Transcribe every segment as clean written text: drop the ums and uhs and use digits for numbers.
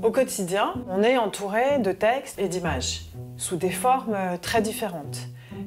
Au quotidien, on est entouré de textes et d'images, sous des formes très différentes.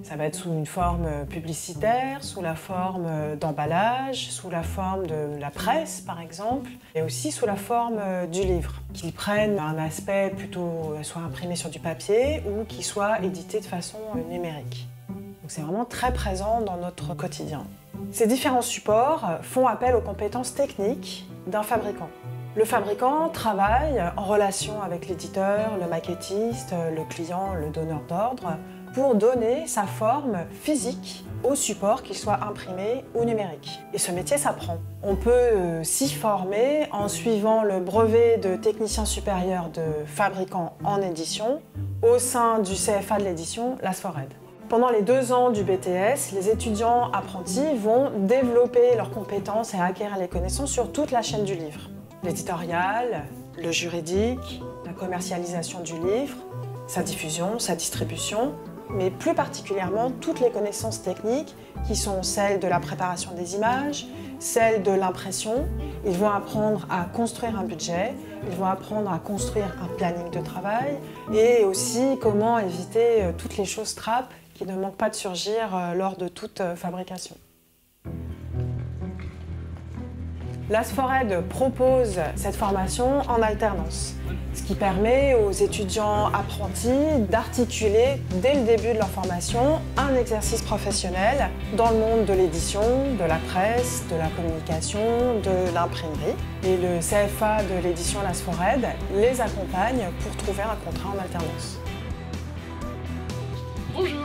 Ça va être sous une forme publicitaire, sous la forme d'emballage, sous la forme de la presse par exemple, et aussi sous la forme du livre, qui prennent un aspect plutôt soit imprimé sur du papier ou qui soit édité de façon numérique. Donc c'est vraiment très présent dans notre quotidien. Ces différents supports font appel aux compétences techniques d'un fabricant. Le fabricant travaille en relation avec l'éditeur, le maquettiste, le client, le donneur d'ordre, pour donner sa forme physique au support, qu'il soit imprimé ou numérique. Et ce métier s'apprend. On peut s'y former en suivant le brevet de technicien supérieur de fabricant en édition au sein du CFA de l'édition, l'ASFORED. Pendant les 2 ans du BTS, les étudiants apprentis vont développer leurs compétences et acquérir les connaissances sur toute la chaîne du livre. L'éditorial, le juridique, la commercialisation du livre, sa diffusion, sa distribution, mais plus particulièrement toutes les connaissances techniques qui sont celles de la préparation des images, celles de l'impression. Ils vont apprendre à construire un budget, ils vont apprendre à construire un planning de travail et aussi comment éviter toutes les choses trappes qui ne manquent pas de surgir lors de toute fabrication. L'ASFORED propose cette formation en alternance, ce qui permet aux étudiants apprentis d'articuler dès le début de leur formation un exercice professionnel dans le monde de l'édition, de la presse, de la communication, de l'imprimerie. Et le CFA de l'édition l'ASFORED les accompagne pour trouver un contrat en alternance. Bonjour.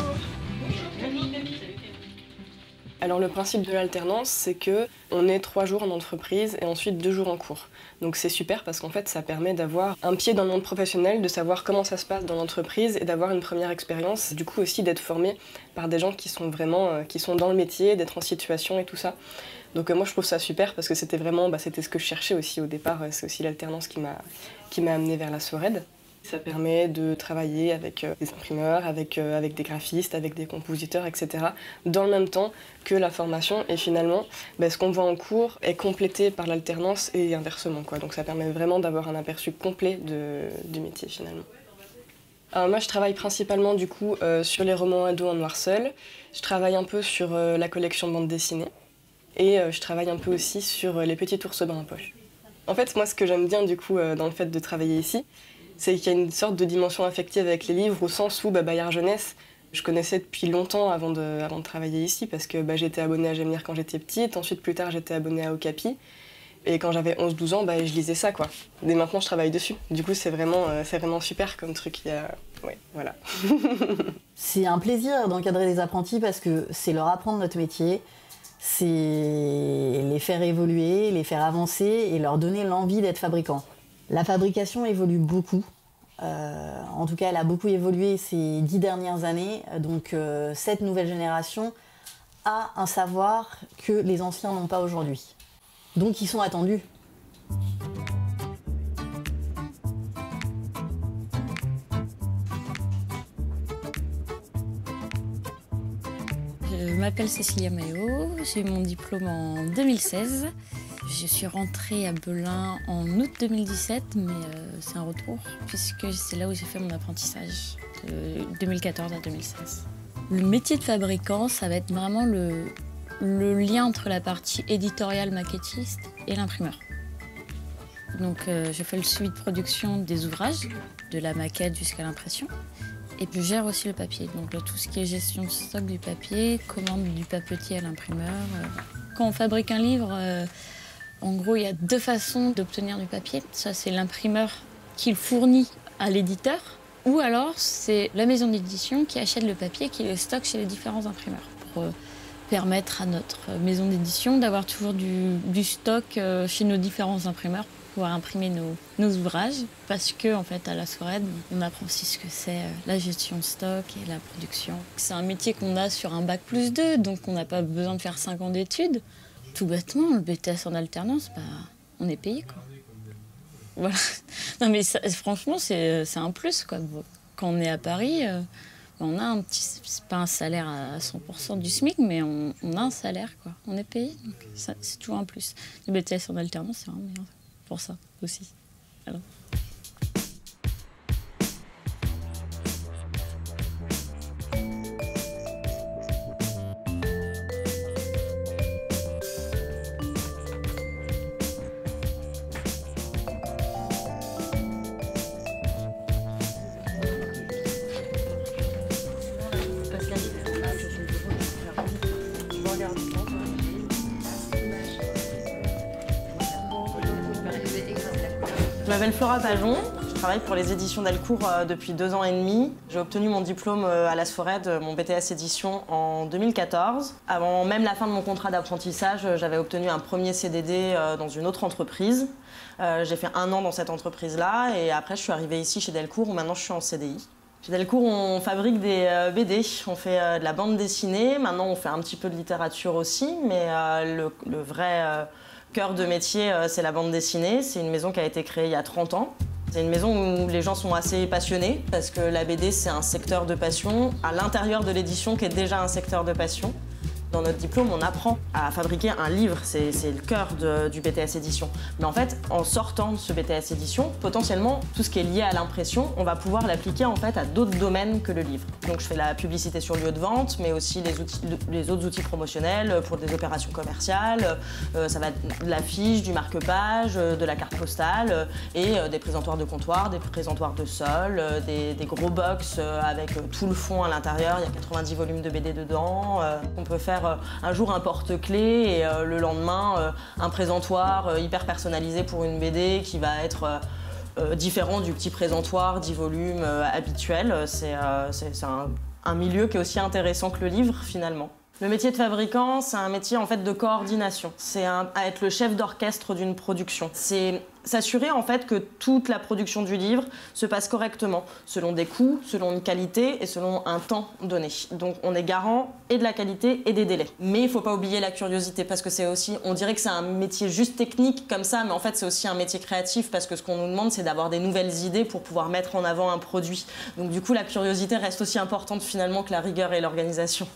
Alors le principe de l'alternance, c'est que on est 3 jours en entreprise et ensuite 2 jours en cours. Donc c'est super parce qu'en fait ça permet d'avoir un pied dans le monde professionnel, de savoir comment ça se passe dans l'entreprise et d'avoir une première expérience. Du coup aussi d'être formé par des gens qui sont vraiment qui sont dans le métier, d'être en situation et tout ça. Donc moi je trouve ça super parce que c'était vraiment c'était ce que je cherchais aussi au départ. C'est aussi l'alternance qui m'a amené vers la SFORED. Ça permet de travailler avec des imprimeurs, avec des graphistes, avec des compositeurs, etc. dans le même temps que la formation. Et finalement, ce qu'on voit en cours est complété par l'alternance et inversement, quoi. Donc ça permet vraiment d'avoir un aperçu complet du métier finalement. Alors moi je travaille principalement du coup sur les romans ados en noir seul. Je travaille un peu sur la collection bande dessinée. Et je travaille un peu aussi sur les petits ours bruns poche. En fait, moi ce que j'aime bien du coup dans le fait de travailler ici, c'est qu'il y a une sorte de dimension affective avec les livres, au sens où Bayard Jeunesse, je connaissais depuis longtemps avant de travailler ici, parce que j'étais abonnée à J'aime lire quand j'étais petite, ensuite plus tard j'étais abonnée à Okapi, et quand j'avais 11-12 ans, je lisais ça, quoi. Et maintenant je travaille dessus. Du coup c'est vraiment super comme truc. Ouais, voilà. C'est un plaisir d'encadrer des apprentis parce que c'est leur apprendre notre métier, c'est les faire évoluer, les faire avancer et leur donner l'envie d'être fabricants. La fabrication évolue beaucoup. En tout cas, elle a beaucoup évolué ces 10 dernières années. Donc, cette nouvelle génération a un savoir que les anciens n'ont pas aujourd'hui. Donc, ils sont attendus. Je m'appelle Cécilia Maillot, j'ai eu mon diplôme en 2016. Je suis rentrée à Belin en août 2017, mais c'est un retour, puisque c'est là où j'ai fait mon apprentissage, de 2014 à 2016. Le métier de fabricant, ça va être vraiment le lien entre la partie éditoriale maquettiste et l'imprimeur. Donc je fais le suivi de production des ouvrages, de la maquette jusqu'à l'impression. Et puis je gère aussi le papier, donc tout ce qui est gestion de stock du papier, commande du papetier à l'imprimeur. Quand on fabrique un livre, en gros, il y a 2 façons d'obtenir du papier. Ça, c'est l'imprimeur qui le fournit à l'éditeur, ou alors c'est la maison d'édition qui achète le papier, qui le stocke chez les différents imprimeurs, pour permettre à notre maison d'édition d'avoir toujours du stock chez nos différents imprimeurs pour pouvoir imprimer nos ouvrages. Parce que, en fait, à la SFORED, on apprend aussi ce que c'est la gestion de stock et la production. C'est un métier qu'on a sur un bac+2, donc on n'a pas besoin de faire 5 ans d'études. Tout bêtement, le BTS en alternance, on est payé, quoi. Voilà. Non mais ça, franchement, c'est un plus, quoi. quand on est à Paris, on a un petit, c'est pas un salaire à 100% du SMIC, mais on a un salaire, quoi. On est payé, donc c'est toujours un plus. Le BTS en alternance, c'est vraiment bien pour ça aussi. Alors. Je m'appelle Flora Pajon, je travaille pour les éditions Delcourt depuis 2 ans et demi. J'ai obtenu mon diplôme à l'Asfored, mon BTS édition, en 2014. Avant même la fin de mon contrat d'apprentissage, j'avais obtenu un premier CDD dans une autre entreprise. J'ai fait 1 an dans cette entreprise-là et après je suis arrivée ici chez Delcourt où maintenant je suis en CDI. Chez Delcourt, on fabrique des BD, on fait de la bande dessinée. Maintenant, on fait un petit peu de littérature aussi, mais le vrai cœur de métier, c'est la bande dessinée. C'est une maison qui a été créée il y a 30 ans. C'est une maison où les gens sont assez passionnés parce que la BD, c'est un secteur de passion à l'intérieur de l'édition qui est déjà un secteur de passion. Dans notre diplôme, on apprend à fabriquer un livre, c'est le cœur du BTS édition. Mais en fait, en sortant de ce BTS édition, potentiellement, tout ce qui est lié à l'impression, on va pouvoir l'appliquer en fait à d'autres domaines que le livre. Donc je fais la publicité sur lieu de vente, mais aussi les autres outils promotionnels pour des opérations commerciales. Ça va être de l'affiche, du marque-page, de la carte postale et des présentoirs de comptoir, des présentoirs de sol, des gros box avec tout le fond à l'intérieur. Il y a 90 volumes de BD dedans. On peut faire un jour un porte-clés et le lendemain un présentoir hyper personnalisé pour une BD qui va être différent du petit présentoir 10 volumes habituel. C'est un milieu qui est aussi intéressant que le livre finalement. Le métier de fabricant, c'est un métier en fait de coordination. C'est être le chef d'orchestre d'une production. C'est s'assurer en fait que toute la production du livre se passe correctement, selon des coûts, selon une qualité et selon un temps donné. Donc on est garant et de la qualité et des délais. Mais il ne faut pas oublier la curiosité parce que c'est aussi, on dirait que c'est un métier juste technique comme ça, mais en fait c'est aussi un métier créatif parce que ce qu'on nous demande c'est d'avoir des nouvelles idées pour pouvoir mettre en avant un produit. Donc du coup la curiosité reste aussi importante finalement que la rigueur et l'organisation.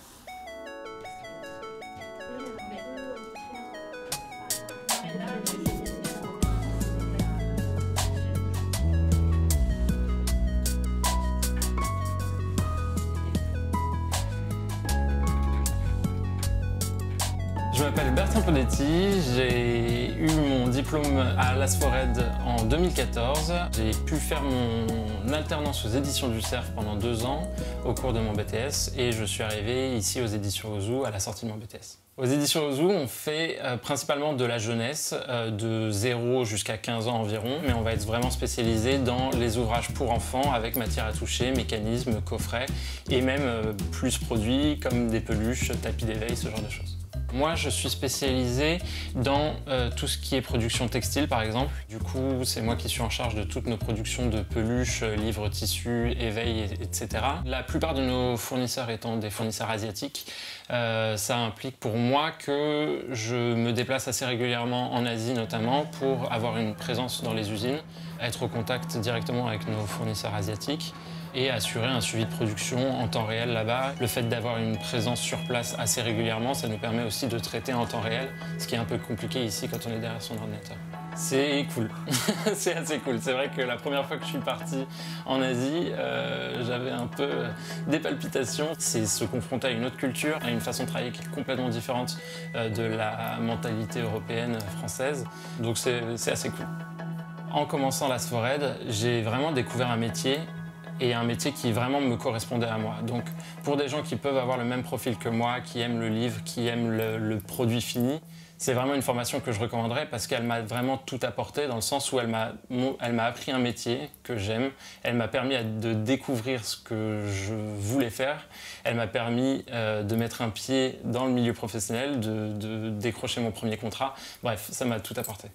Je m'appelle Bertrand Poletti, j'ai eu mon diplôme à l'Asfored en 2014. J'ai pu faire mon alternance aux éditions du Cerf pendant 2 ans au cours de mon BTS et je suis arrivé ici aux éditions Ozu à la sortie de mon BTS. Aux éditions Ozu, on fait principalement de la jeunesse, de 0 jusqu'à 15 ans environ, mais on va être vraiment spécialisé dans les ouvrages pour enfants avec matière à toucher, mécanismes, coffrets et même plus produits comme des peluches, tapis d'éveil, ce genre de choses. Moi, je suis spécialisé dans tout ce qui est production textile, par exemple. Du coup, c'est moi qui suis en charge de toutes nos productions de peluches, livres, tissus, éveil, etc. La plupart de nos fournisseurs étant des fournisseurs asiatiques, ça implique pour moi que je me déplace assez régulièrement en Asie, notamment, pour avoir une présence dans les usines, être au contact directement avec nos fournisseurs asiatiques et assurer un suivi de production en temps réel là-bas. Le fait d'avoir une présence sur place assez régulièrement, ça nous permet aussi de traiter en temps réel, ce qui est un peu compliqué ici quand on est derrière son ordinateur. C'est cool, c'est assez cool. C'est vrai que la première fois que je suis parti en Asie, j'avais un peu des palpitations. C'est se confronter à une autre culture, à une façon de travailler qui est complètement différente de la mentalité européenne, française. Donc c'est assez cool. En commençant l'Asfored, j'ai vraiment découvert un métier et un métier qui vraiment me correspondait à moi. Donc pour des gens qui peuvent avoir le même profil que moi, qui aiment le livre, qui aiment le produit fini, c'est vraiment une formation que je recommanderais parce qu'elle m'a vraiment tout apporté dans le sens où elle m'a appris un métier que j'aime, elle m'a permis de découvrir ce que je voulais faire, elle m'a permis de mettre un pied dans le milieu professionnel, de décrocher mon premier contrat. Bref, ça m'a tout apporté.